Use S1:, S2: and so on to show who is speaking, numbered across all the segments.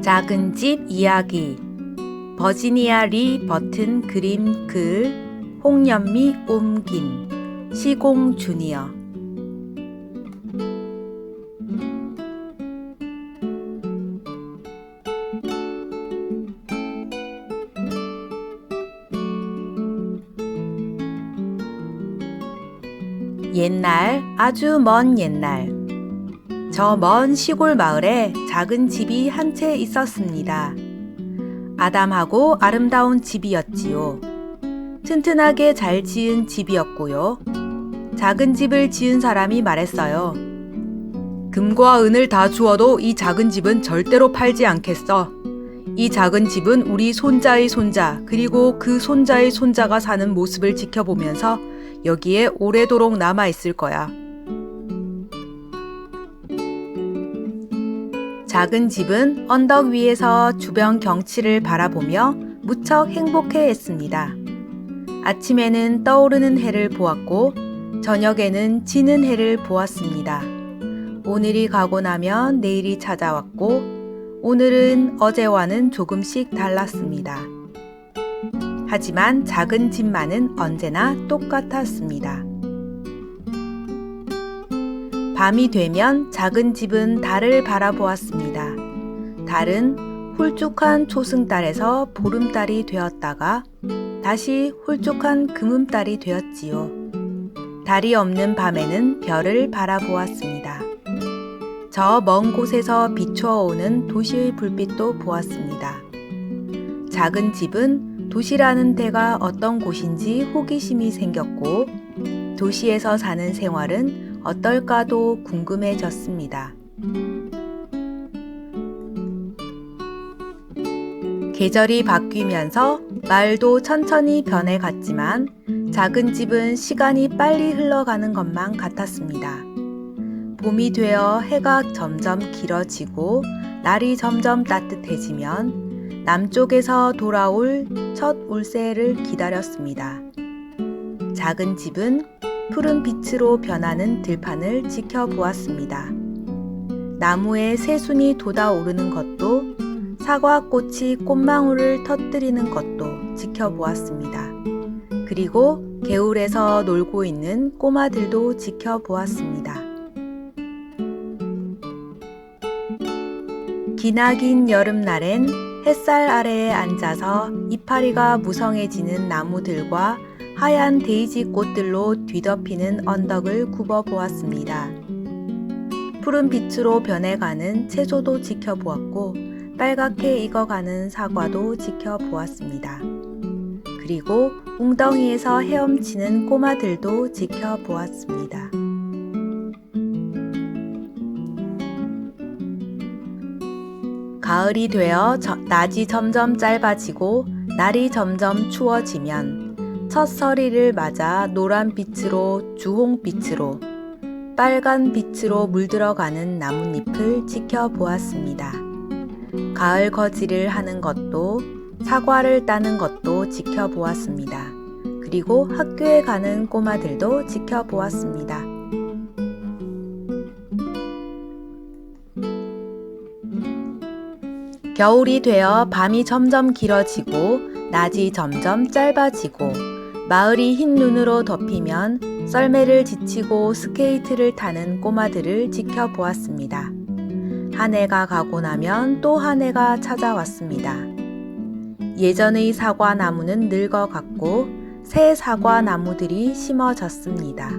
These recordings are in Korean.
S1: 작은 집 이야기. 버지니아 리 버튼 그림 글, 홍연미 옮김, 시공 주니어. 옛날, 아주 먼 옛날, 저 먼 시골 마을에 작은 집이 한 채 있었습니다. 아담하고 아름다운 집이었지요. 튼튼하게 잘 지은 집이었고요. 작은 집을 지은 사람이 말했어요. 금과 은을 다 주어도 이 작은 집은 절대로 팔지 않겠어. 이 작은 집은 우리 손자의 손자, 그리고 그 손자의 손자가 사는 모습을 지켜보면서 여기에 오래도록 남아있을 거야. 작은 집은 언덕 위에서 주변 경치를 바라보며 무척 행복해했습니다. 아침에는 떠오르는 해를 보았고 저녁에는 지는 해를 보았습니다. 오늘이 가고 나면 내일이 찾아왔고 오늘은 어제와는 조금씩 달랐습니다. 하지만 작은 집만은 언제나 똑같았습니다. 밤이 되면 작은 집은 달을 바라보았습니다. 달은 홀쭉한 초승달에서 보름달이 되었다가 다시 홀쭉한 금음달이 되었지요. 달이 없는 밤에는 별을 바라보았습니다. 저 먼 곳에서 비추어오는 도시의 불빛도 보았습니다. 작은 집은 도시라는 데가 어떤 곳인지 호기심이 생겼고 도시에서 사는 생활은 어떨까도 궁금해졌습니다. 계절이 바뀌면서 마을도 천천히 변해갔지만 작은 집은 시간이 빨리 흘러가는 것만 같았습니다. 봄이 되어 해가 점점 길어지고 날이 점점 따뜻해지면 남쪽에서 돌아올 첫 울새를 기다렸습니다. 작은 집은 푸른 빛으로 변하는 들판을 지켜보았습니다. 나무에 새순이 돋아오르는 것도 사과꽃이 꽃망울을 터뜨리는 것도 지켜보았습니다. 그리고 개울에서 놀고 있는 꼬마들도 지켜보았습니다. 기나긴 여름날엔 햇살 아래에 앉아서 이파리가 무성해지는 나무들과 하얀 데이지 꽃들로 뒤덮이는 언덕을 굽어보았습니다. 푸른 빛으로 변해가는 채소도 지켜보았고 빨갛게 익어가는 사과도 지켜보았습니다. 그리고 웅덩이에서 헤엄치는 꼬마들도 지켜보았습니다. 가을이 되어 낮이 점점 짧아지고 날이 점점 추워지면 첫 서리를 맞아 노란 빛으로 주홍빛으로 빨간 빛으로 물들어가는 나뭇잎을 지켜보았습니다. 가을 거지를 하는 것도 사과를 따는 것도 지켜보았습니다. 그리고 학교에 가는 꼬마들도 지켜보았습니다. 겨울이 되어 밤이 점점 길어지고 낮이 점점 짧아지고 마을이 흰 눈으로 덮이면 썰매를 지치고 스케이트를 타는 꼬마들을 지켜보았습니다. 한 해가 가고 나면 또 한 해가 찾아왔습니다. 예전의 사과나무는 늙어갔고 새 사과나무들이 심어졌습니다.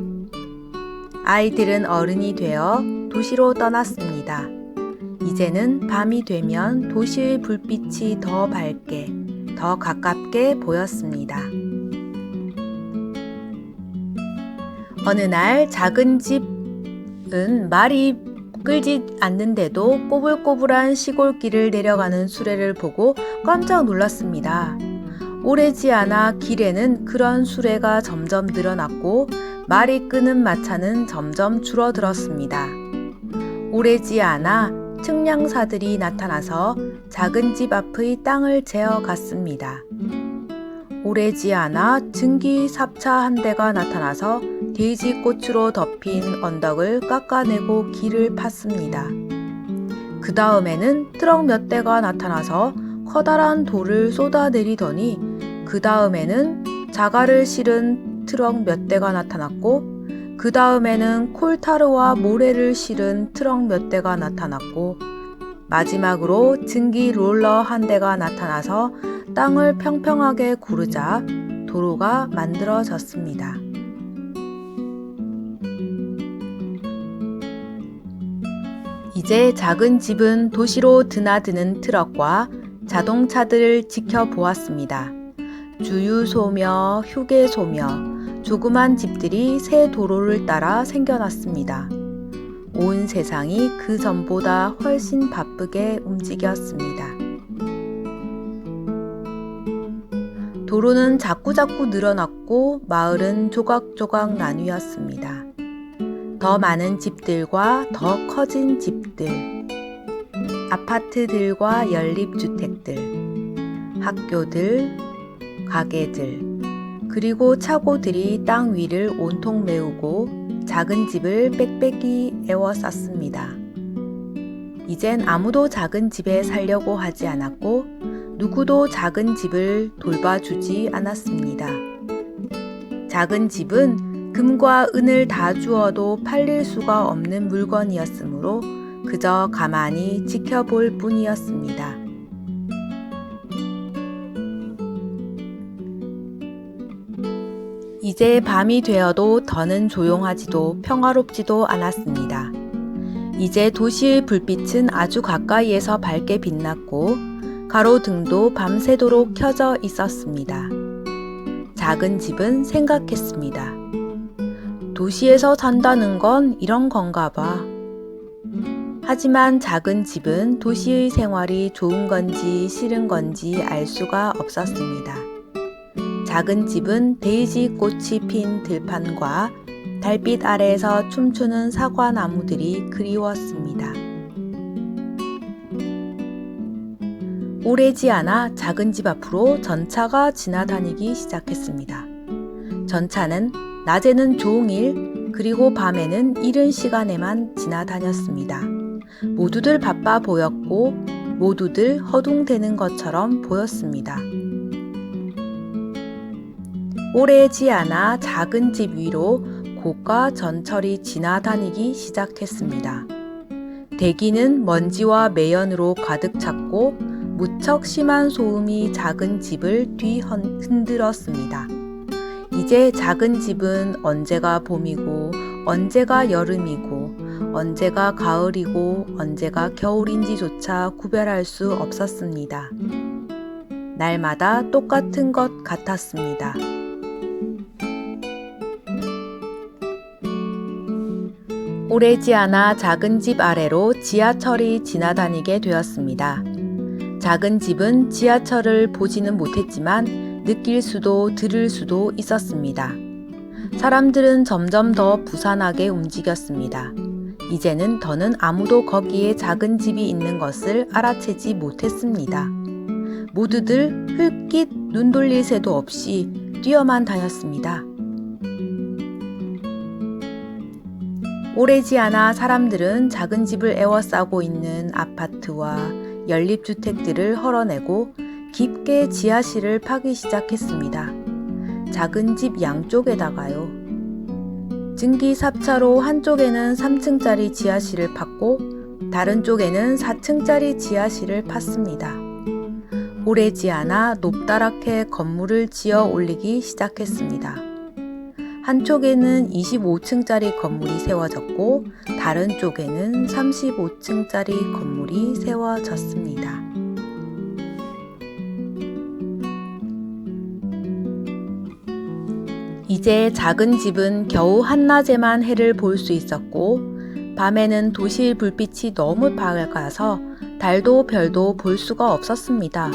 S1: 아이들은 어른이 되어 도시로 떠났습니다. 이제는 밤이 되면 도시의 불빛이 더 밝게, 더 가깝게 보였습니다. 어느 날 작은 집은 말이 끌지 않는데도 꼬불꼬불한 시골길을 내려가는 수레를 보고 깜짝 놀랐습니다. 오래지 않아 길에는 그런 수레가 점점 늘어났고 말이 끄는 마차는 점점 줄어들었습니다. 오래지 않아 측량사들이 나타나서 작은 집 앞의 땅을 재어 갔습니다. 오래지 않아 증기삽차 한 대가 나타나서 데이지꽃으로 덮인 언덕을 깎아내고 길을 팠습니다. 그 다음에는 트럭 몇 대가 나타나서 커다란 돌을 쏟아내리더니 그 다음에는 자갈을 실은 트럭 몇 대가 나타났고 그 다음에는 콜타르와 모래를 실은 트럭 몇 대가 나타났고 마지막으로 증기 롤러 한 대가 나타나서 땅을 평평하게 고르자 도로가 만들어졌습니다. 이제 작은 집은 도시로 드나드는 트럭과 자동차들을 지켜보았습니다. 주유소며 휴게소며 조그만 집들이 새 도로를 따라 생겨났습니다. 온 세상이 그 전보다 훨씬 바쁘게 움직였습니다. 도로는 자꾸자꾸 늘어났고 마을은 조각조각 나뉘었습니다. 더 많은 집들과 더 커진 집들, 아파트들과 연립주택들, 학교들, 가게들, 그리고 차고들이 땅 위를 온통 메우고 작은 집을 빽빽히 에워쌌습니다. 이젠 아무도 작은 집에 살려고 하지 않았고 누구도 작은 집을 돌봐주지 않았습니다. 작은 집은 금과 은을 다 주어도 팔릴 수가 없는 물건이었으므로 그저 가만히 지켜볼 뿐이었습니다. 이제 밤이 되어도 더는 조용하지도 평화롭지도 않았습니다. 이제 도시의 불빛은 아주 가까이에서 밝게 빛났고 가로등도 밤새도록 켜져 있었습니다. 작은 집은 생각했습니다. 도시에서 산다는 건 이런 건가 봐. 하지만 작은 집은 도시의 생활이 좋은 건지 싫은 건지 알 수가 없었습니다. 작은 집은 데이지 꽃이 핀 들판과 달빛 아래에서 춤추는 사과나무들이 그리웠습니다. 오래지 않아 작은 집 앞으로 전차가 지나다니기 시작했습니다. 전차는 낮에는 종일 그리고 밤에는 이른 시간에만 지나다녔습니다. 모두들 바빠 보였고 모두들 허둥대는 것처럼 보였습니다. 오래지 않아 작은 집 위로 고가 전철이 지나다니기 시작했습니다. 대기는 먼지와 매연으로 가득 찼고 무척 심한 소음이 작은 집을 뒤흔들었습니다. 이제 작은 집은 언제가 봄이고 언제가 여름이고 언제가 가을이고 언제가 겨울인지조차 구별할 수 없었습니다. 날마다 똑같은 것 같았습니다. 오래지 않아 작은 집 아래로 지하철이 지나다니게 되었습니다. 작은 집은 지하철을 보지는 못했지만 느낄 수도 들을 수도 있었습니다. 사람들은 점점 더 부산하게 움직였습니다. 이제는 더는 아무도 거기에 작은 집이 있는 것을 알아채지 못했습니다. 모두들 흘낏 눈 돌릴 새도 없이 뛰어만 다녔습니다. 오래지 않아 사람들은 작은 집을 에워싸고 있는 아파트와 연립주택들을 헐어내고 깊게 지하실을 파기 시작했습니다. 작은 집 양쪽에다가요. 증기삽차로 한쪽에는 3층짜리 지하실을 팠고 다른 쪽에는 4층짜리 지하실을 팠습니다. 오래지 않아 높다랗게 건물을 지어 올리기 시작했습니다. 한쪽에는 25층짜리 건물이 세워졌고 다른 쪽에는 35층짜리 건물이 세워졌습니다. 이제 작은 집은 겨우 한낮에만 해를 볼 수 있었고 밤에는 도시 불빛이 너무 밝아서 달도 별도 볼 수가 없었습니다.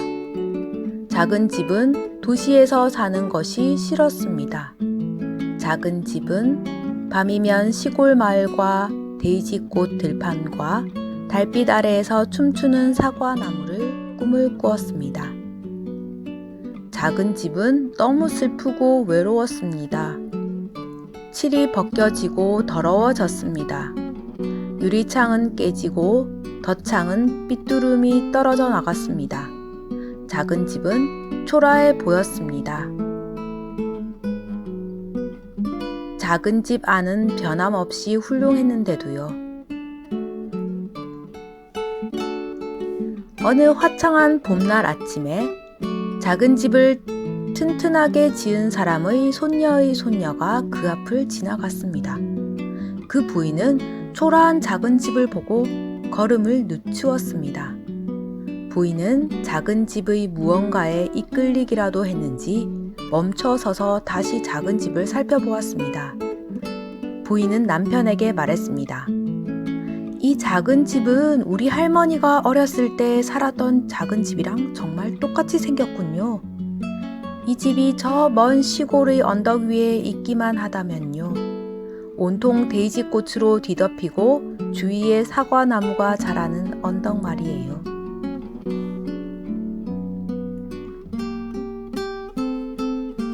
S1: 작은 집은 도시에서 사는 것이 싫었습니다. 작은 집은 밤이면 시골 마을과 데이지꽃 들판과 달빛 아래에서 춤추는 사과나무를 꿈을 꾸었습니다. 작은 집은 너무 슬프고 외로웠습니다. 칠이 벗겨지고 더러워졌습니다. 유리창은 깨지고 덧창은 삐뚤음이 떨어져 나갔습니다. 작은 집은 초라해 보였습니다. 작은 집 안은 변함없이 훌륭했는데도요. 어느 화창한 봄날 아침에 작은 집을 튼튼하게 지은 사람의 손녀의 손녀가 그 앞을 지나갔습니다. 그 부인은 초라한 작은 집을 보고 걸음을 늦추었습니다. 부인은 작은 집의 무언가에 이끌리기라도 했는지 멈춰 서서 다시 작은 집을 살펴보았습니다. 부인은 남편에게 말했습니다. 이 작은 집은 우리 할머니가 어렸을 때 살았던 작은 집이랑 정말 똑같이 생겼군요. 이 집이 저 먼 시골의 언덕 위에 있기만 하다면요. 온통 데이지꽃으로 뒤덮이고 주위에 사과나무가 자라는 언덕 말이에요.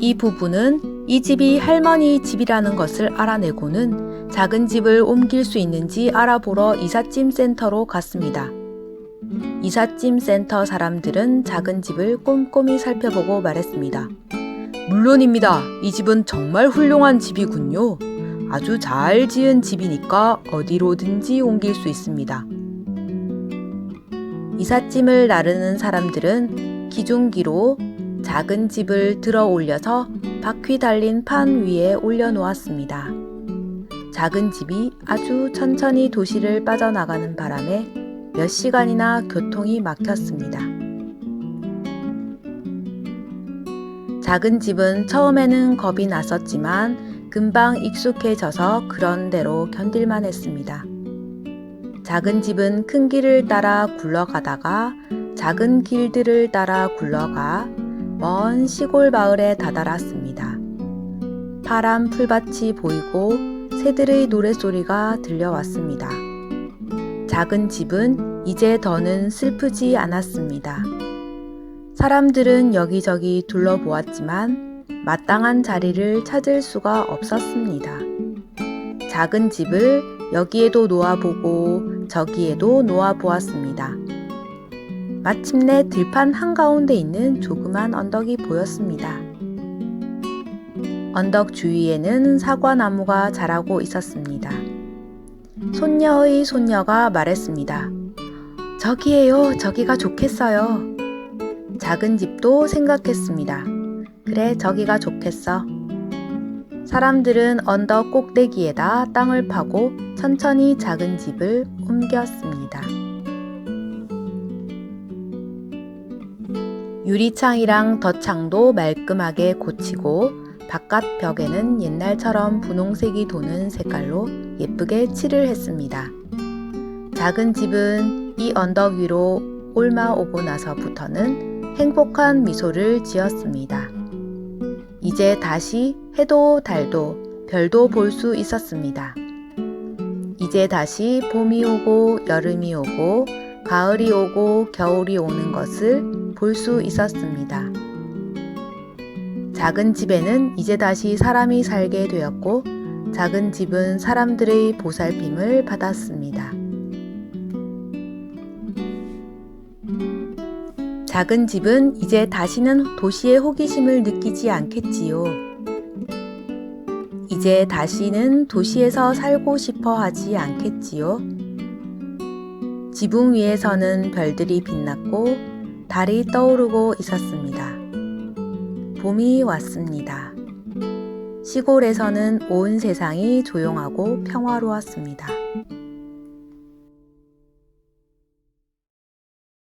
S1: 이 부부는 이 집이 할머니 집이라는 것을 알아내고는 작은 집을 옮길 수 있는지 알아보러 이삿짐 센터로 갔습니다. 이삿짐 센터 사람들은 작은 집을 꼼꼼히 살펴보고 말했습니다. 물론입니다. 이 집은 정말 훌륭한 집이군요. 아주 잘 지은 집이니까 어디로든지 옮길 수 있습니다. 이삿짐을 나르는 사람들은 기중기로 작은 집을 들어 올려서 바퀴 달린 판 위에 올려놓았습니다. 작은 집이 아주 천천히 도시를 빠져나가는 바람에 몇 시간이나 교통이 막혔습니다. 작은 집은 처음에는 겁이 났었지만 금방 익숙해져서 그런 대로 견딜만 했습니다. 작은 집은 큰 길을 따라 굴러가다가 작은 길들을 따라 굴러가 먼 시골 마을에 다다랐습니다. 파란 풀밭이 보이고 새들의 노랫소리가 들려왔습니다. 작은 집은 이제 더는 슬프지 않았습니다. 사람들은 여기저기 둘러보았지만 마땅한 자리를 찾을 수가 없었습니다. 작은 집을 여기에도 놓아보고 저기에도 놓아보았습니다. 마침내 들판 한가운데 있는 조그만 언덕이 보였습니다. 언덕 주위에는 사과나무가 자라고 있었습니다. 손녀의 손녀가 말했습니다. 저기에요, 저기가 좋겠어요. 작은 집도 생각했습니다. 그래, 저기가 좋겠어. 사람들은 언덕 꼭대기에다 땅을 파고 천천히 작은 집을 옮겼습니다. 유리창이랑 덧창도 말끔하게 고치고 바깥 벽에는 옛날처럼 분홍색이 도는 색깔로 예쁘게 칠을 했습니다. 작은 집은 이 언덕 위로 올라오고 나서부터는 행복한 미소를 지었습니다. 이제 다시 해도 달도 별도 볼 수 있었습니다. 이제 다시 봄이 오고 여름이 오고 가을이 오고 겨울이 오는 것을 볼 수 있었습니다. 작은 집에는 이제 다시 사람이 살게 되었고 작은 집은 사람들의 보살핌을 받았습니다. 작은 집은 이제 다시는 도시의 호기심을 느끼지 않겠지요. 이제 다시는 도시에서 살고 싶어 하지 않겠지요. 지붕 위에서는 별들이 빛났고 달이 떠오르고 있었습니다. 봄이 왔습니다. 시골에서는 온 세상이 조용하고 평화로웠습니다.